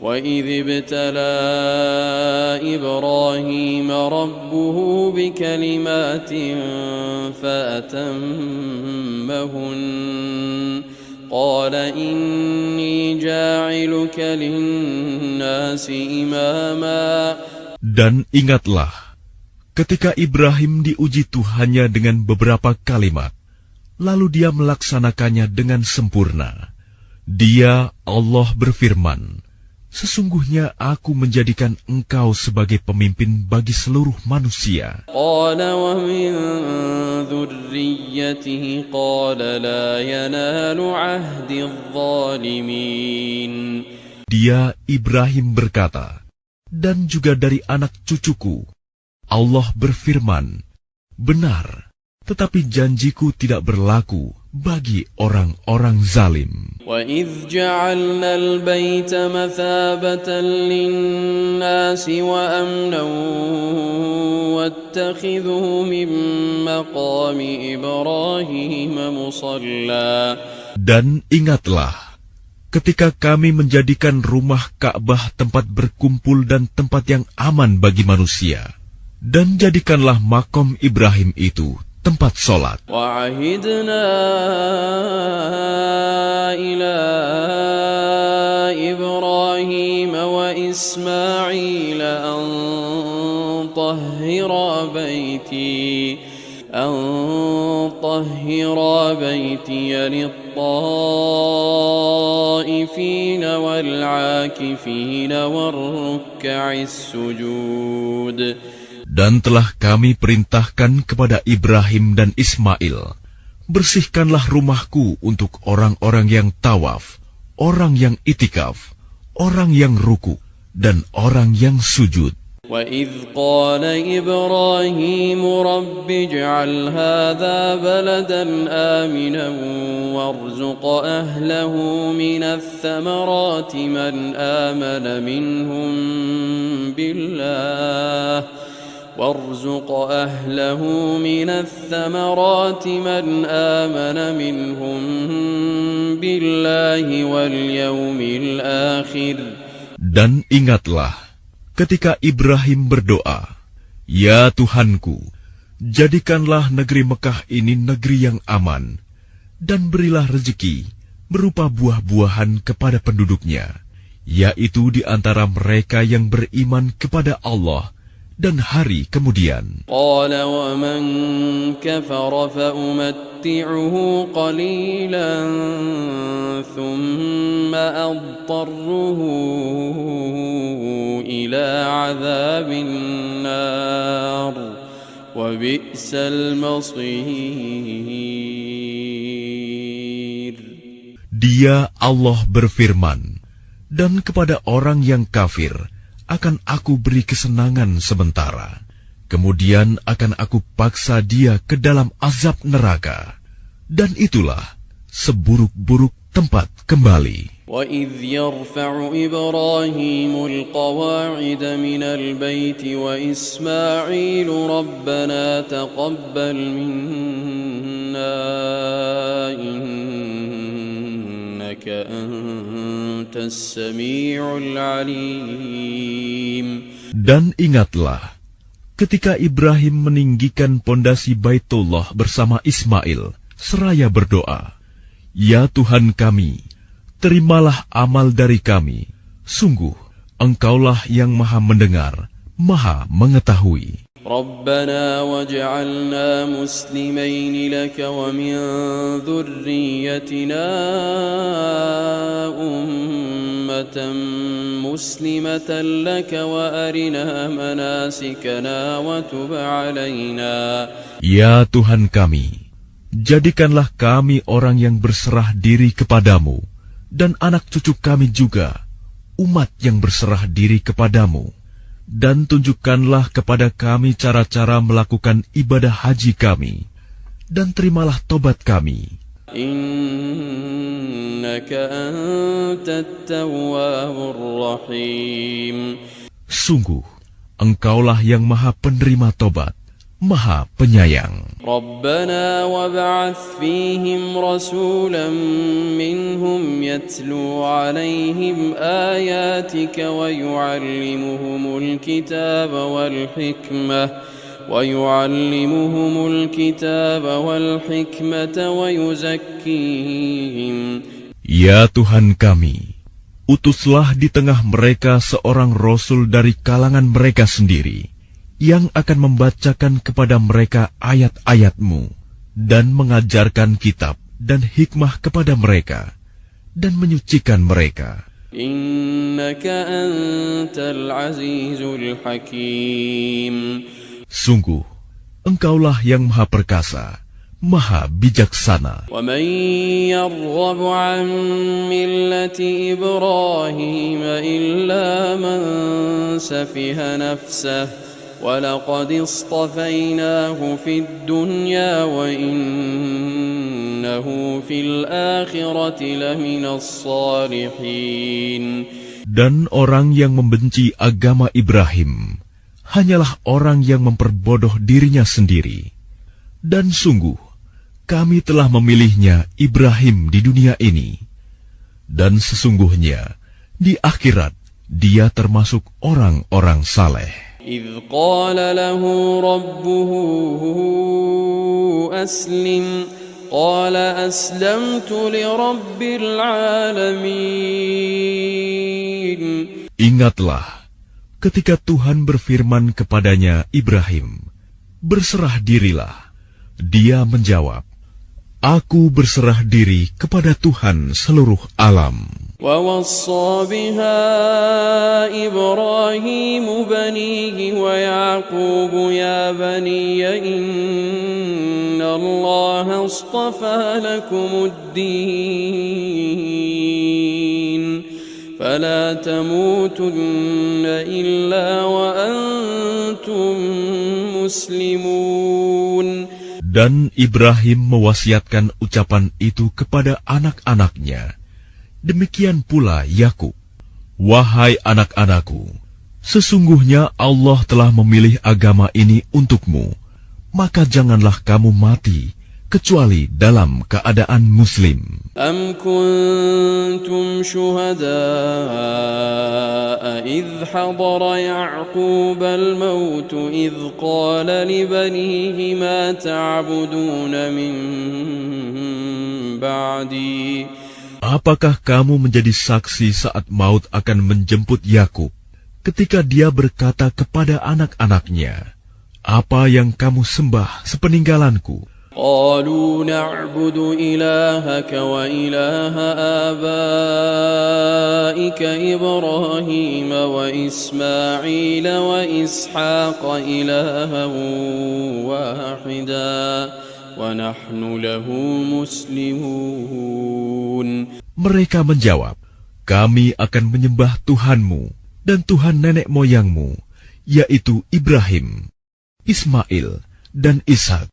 وَإِذِ ابْتَلَى إِبْرَاهِيمَ رَبُّهُ بِكَلِمَاتٍ فَأَتَمَّهُنَّ قَالَ إِنِّي جَاعِلُكَ لِلنَّاسِ إِمَامًا. Dan ingatlah, ketika Ibrahim diuji Tuhannya dengan beberapa kalimat, lalu dia melaksanakannya dengan sempurna. Dia, Allah berfirman, sesungguhnya aku menjadikan engkau sebagai pemimpin bagi seluruh manusia. قَالَ وَمِنْ ذُرِّيَّتِهِ قَالَ لَا يَنَالُ عَهْدِي الظَّالِمِينَ. Dia, Ibrahim berkata, dan juga dari anak cucuku. Allah berfirman, benar, tetapi janjiku tidak berlaku bagi orang-orang zalim. وَإِذْ جَعَلْنَا الْبَيْتَ مَثَابَةً لِلنَّاسِ وَأَمْنًا وَاتَّخِذُوا مِن مَّقَامِ إِبْرَاهِيمَ مُصَلًّى. Dan ingatlah, ketika kami menjadikan rumah Ka'bah tempat berkumpul dan tempat yang aman bagi manusia, dan jadikanlah makom Ibrahim itu tempat sholat. وَعَهِدْنَا إِلَىٰ إِبْرَاهِيمَ وَإِسْمَاعِيلَ أَن طَهِّرَا بَيْتِيَ لِلطَّائِفِينَ وَالْعَاكِفِينَ وَالرُّكَّعِ السُّجُودِ. Dan telah kami perintahkan kepada Ibrahim dan Ismail, bersihkanlah rumahku untuk orang-orang yang tawaf, orang yang itikaf, orang yang ruku, dan orang yang sujud. وَإِذْ قَالَ إِبْرَاهِيمُ رَبِّ اجْعَلْ هَٰذَا بَلَدًا آمِنًا وَارْزُقْ أَهْلَهُ مِنَ الثَّمَرَاتِ مَنْ آمَنَ منهم بالله واليوم الآخر. Dan ingatlah, ketika Ibrahim berdoa, ya Tuhanku, jadikanlah negeri Mekah ini negeri yang aman, dan berilah rezeki berupa buah-buahan kepada penduduknya, yaitu di antara mereka yang beriman kepada Allah dan hari kemudian. قال ومن كفر فأمتعه قليلا ثم أضطره إلى عذاب النار وبئس المصير. Dia Allah berfirman, dan kepada orang yang kafir akan aku beri kesenangan sementara, kemudian akan aku paksa dia ke dalam azab neraka, dan itulah seburuk-buruk tempat kembali. وَإِذْ يَرْفَعُ إِبْرَاهِيمُ الْقَوَاعِدَ مِنَ الْبَيْتِ وَإِسْمَاعِيلُ رَبَّنَا تَقَبَّلْ مِنَّا إِنَّكَ أَنْتَ السَّمِيعُ الْعَلِيمُ. Dan ingatlah, ketika Ibrahim meninggikan pondasi Baitullah bersama Ismail, seraya berdoa, ya Tuhan kami, terimalah amal dari kami. Sungguh, Engkaulah yang Maha Mendengar, Maha Mengetahui. رَبَّنَا وَاجْعَلْنَا مُسْلِمَيْنِ لَكَ وَمِنْ ذُرِّيَّتِنَا أُمَّةً مُسْلِمَةً لَكَ وَأَرِنَا مَنَاسِكَنَا وَتُبْ عَلَيْنَا. Ya Tuhan kami, jadikanlah kami orang yang berserah diri kepadamu, dan anak cucu kami juga, umat yang berserah diri kepadamu. Dan tunjukkanlah kepada kami cara-cara melakukan ibadah haji kami, dan terimalah tobat kami. Innaka antat tawwabur rahim. Sungguh, Engkaulah yang Maha Penerima tobat, Maha Penyayang. ربنا وابعث فيهم رسولا منهم يتلو عليهم آياتك ويعلمهم الكتاب والحكمة ويزكيهم. Ya Tuhan kami, utuslah di tengah mereka seorang rasul dari kalangan mereka sendiri, yang akan membacakan kepada mereka ayat-ayat-Mu, dan mengajarkan kitab dan hikmah kepada mereka, dan menyucikan mereka. Innaka antal azizul hakim. Sungguh, Engkaulah yang Maha Perkasa, Maha Bijaksana. وَمَنْ يَرْغَبُ عَنْ مِلَّةِ إِبْرَاهِيمَ إِلَّا مَنْ سَفِهَ نَفْسَهُ وَلَقَدِ اصْطَفَيْنَاهُ فِي الدُّنْيَا وَإِنَّهُ فِي الْآخِرَةِ لَمِنَ الصَّالِحِينَ. Dan orang yang membenci agama Ibrahim hanyalah orang yang memperbodoh dirinya sendiri. Dan sungguh, kami telah memilihnya Ibrahim di dunia ini. Dan sesungguhnya, di akhirat, dia termasuk orang-orang saleh. إِذْ قَالَ لَهُ رَبُّهُ أَسْلِمْ قَالَ أَسْلَمْتُ لِرَبِّ الْعَالَمِينَ. Ingatlah, ketika Tuhan berfirman kepadanya Ibrahim, "Berserah dirilah." Dia menjawab, "Aku berserah diri kepada Tuhan seluruh alam." وَوَصَّى بِهَا إِبْرَاهِيمُ بَنِيهِ وَيَعْقُوبُ يَا بَنِيَّ إِنَّ اللَّهَ اصْطَفَى لَكُمُ الدِّينَ فَلَا تَمُوتُنَّ إِلَّا وَأَنْتُمْ مُسْلِمُونَ. Dan Ibrahim mewasiatkan ucapan itu kepada anak-anaknya. Demikian pula Yakub, "Wahai anak-anakku, sesungguhnya Allah telah memilih agama ini untukmu, maka janganlah kamu mati kecuali dalam keadaan Muslim." Am kuntum syuhada'a idh hadara Ya'qub al-maut idh qala li banihi ma ta'buduna min ba'di. Apakah kamu menjadi saksi saat maut akan menjemput Yakub, ketika dia berkata kepada anak-anaknya, "Apa yang kamu sembah sepeninggalanku?" Qalu na'budu ilahaka wa ilaha abaika Ibrahim wa Ismail wa Ishaq ilahan wahida wa nahnu lahu muslimun. Mereka menjawab, "Kami akan menyembah Tuhanmu dan Tuhan nenek moyangmu, yaitu Ibrahim, Ismail, dan Ishak,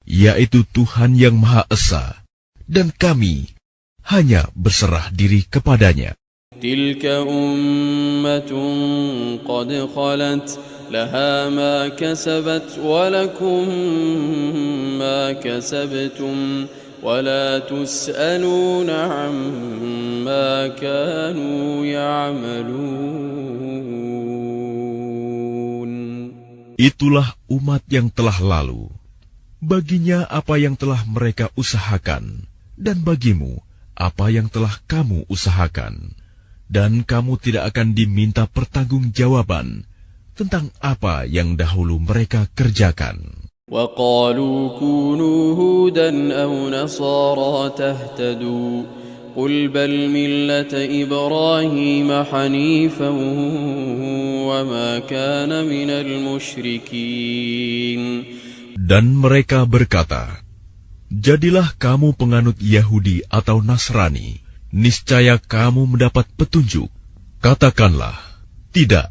yaitu Tuhan yang Maha Esa, dan kami hanya berserah diri kepadanya." Tilka ummatun qad khalat laha ma kasabat wa lakum ma kasabtum wa la tus'aluna amma kanu ya'malun. Itulah umat yang telah lalu. Baginya apa yang telah mereka usahakan, dan bagimu apa yang telah kamu usahakan. Dan kamu tidak akan diminta pertanggungjawaban tentang apa yang dahulu mereka kerjakan. وَقَالُوا كُونُوا هُودًا أَوْ نَصَارَىٰ تَهْتَدُوا قُلْ بَلْ مِلَّةَ إِبْرَاهِيمَ حَنِيفًا وَمَا كَانَ مِنَ الْمُشْرِكِينَ. Dan mereka berkata, "Jadilah kamu penganut Yahudi atau Nasrani, niscaya kamu mendapat petunjuk." Katakanlah, "Tidak,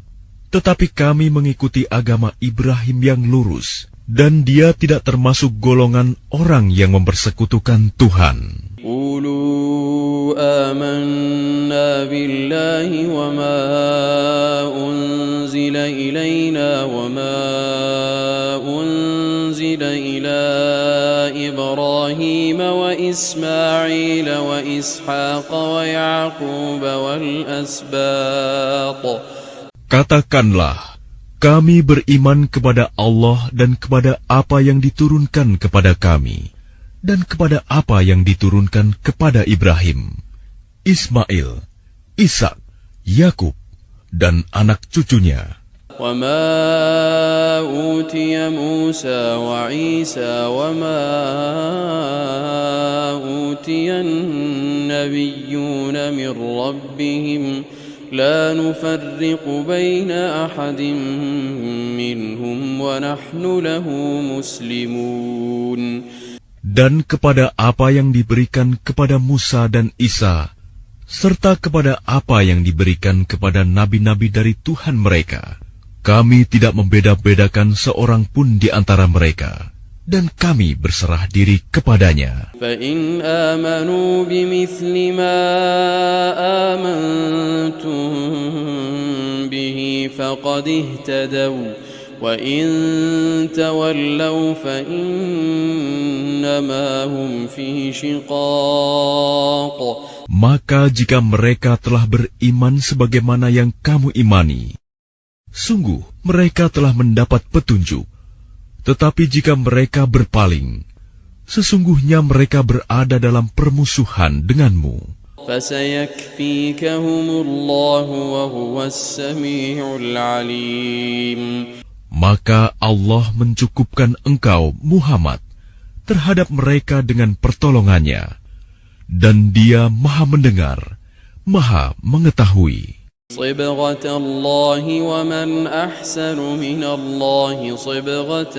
tetapi kami mengikuti agama Ibrahim yang lurus, dan dia tidak termasuk golongan orang yang mempersekutukan Tuhan." Qulu amanna billahi wa ma unzila ilayna wa ma unzila عهد إلى إبراهيم وإسماعيل وإسحاق ويعقوب والأسباط. Katakanlah, kami beriman kepada Allah dan kepada apa yang diturunkan kepada kami, dan kepada apa yang diturunkan kepada Ibrahim, Ismail, Ishak, Yakub, dan anak cucunya. وما أوتي موسى وعيسى وما أوتي النبيون من ربهم لا نفرق بين أحد منهم ونحن له مسلمون. Dan kepada apa yang diberikan kepada Musa dan Isa, serta kepada apa yang diberikan kepada nabi-nabi dari Tuhan mereka, kami tidak membeda-bedakan seorang pun di antara mereka, dan kami berserah diri kepadanya. فَإِنْ آمَنُوا بِمِثْلِ مَا آمَنْتُمْ بِهِ فَقَدِ اهْتَدَوْا وَإِنْ تَوَلَّوْا فَإِنَّمَا هُمْ فِي شِقَاقٍ. Maka jika mereka telah beriman sebagaimana yang kamu imani, sungguh mereka telah mendapat petunjuk. Tetapi jika mereka berpaling, sesungguhnya mereka berada dalam permusuhan denganmu. فَسَيَكْفِيكَهُمُ اللَّهُ وَهُوَ السَّمِيعُ الْعَلِيمُ. Maka Allah mencukupkan engkau, Muhammad, terhadap mereka dengan pertolongannya, dan Dia Maha Mendengar, Maha Mengetahui. صِبْغَةَ اللَّهِ وَمَنْ أَحْسَنُ مِنَ اللَّهِ صِبْغَةً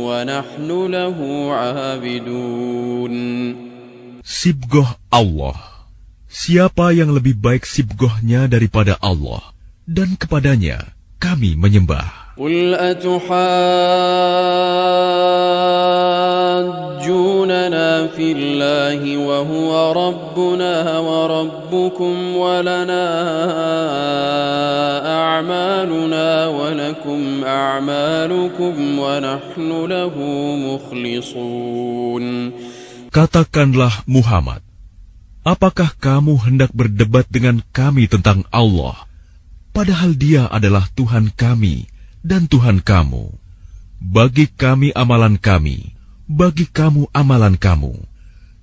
وَنَحْنُ لَهُ عَابِدُونَ. Sibgoh Allah. Siapa yang lebih baik sibgohnya daripada Allah, dan kepadanya kami menyembah. قُلْ أَتُحَاجُّونَنَا فِي اللَّهِ وَهُوَ رَبُّنَا وَرَبُّكُمْ وَلَنَا أَعْمَالُنَا وَلَكُمْ أَعْمَالُكُمْ وَنَحْنُ لَهُ مُخْلِصُونَ. Katakanlah Muhammad, apakah kamu hendak berdebat dengan kami tentang Allah, padahal Dia adalah Tuhan kami dan Tuhan kamu? Bagi kami amalan kami, bagi kamu amalan kamu,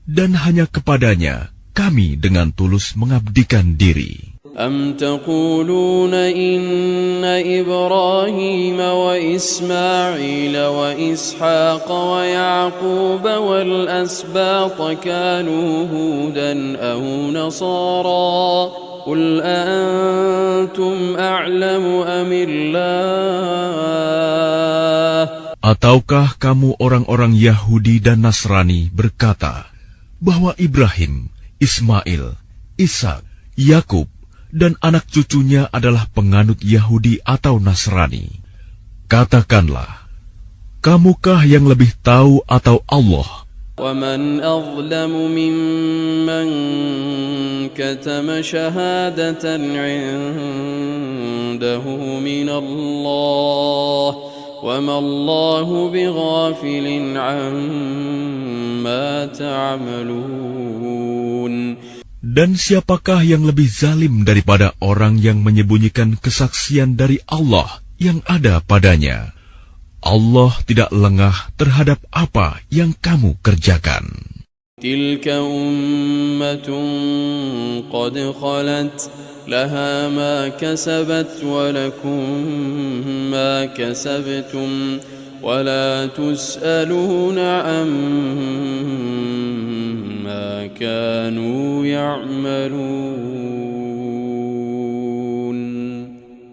dan hanya kepadanya kami dengan tulus mengabdikan diri. أَمْ تَقُولُونَ إِنَّ إِبْرَاهِيمَ وَإِسْمَاعِيلَ وَإِسْحَاقَ وَيَعْقُوبَ وَالْأَسْبَاطَ كَانُوا هُودًا أَوْ نَصَارَىٰ قُلْ أَأَنْتُمْ أَعْلَمُ أَمِ اللَّهُ. Ataukah kamu orang-orang Yahudi dan Nasrani berkata bahwa Ibrahim, Ismail, Ishak, Yakub, dan anak cucunya adalah penganut Yahudi atau Nasrani? Katakanlah, kamukah yang lebih tahu atau Allah? وَمَنْ أَظْلَمُ مِمَّنْ كَتَمَ شَهَادَةً عِنْدَهُ مِنَ اللَّهِ وَمَا اللَّهُ بِغَافِلٍ عَمَّا تَعْمَلُونَ. Dan siapakah yang lebih zalim daripada orang yang menyembunyikan kesaksian dari Allah yang ada padanya? Allah tidak lengah terhadap apa yang kamu kerjakan. تِلْكَ أُمَّةٌ قَدْ خَلَتْ لَهَا مَا كَسَبَتْ وَلَكُمْ مَا كَسَبْتُمْ وَلَا تُسْأَلُونَ عَمَّا كَانُوا يَعْمَلُونَ.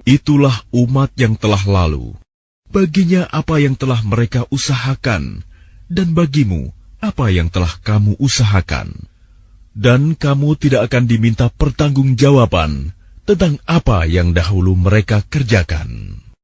Itulah umat yang telah lalu. Baginya apa yang telah mereka usahakan, dan bagimu apa yang telah kamu usahakan. Dan kamu tidak akan diminta pertanggungjawaban tentang apa yang dahulu mereka kerjakan.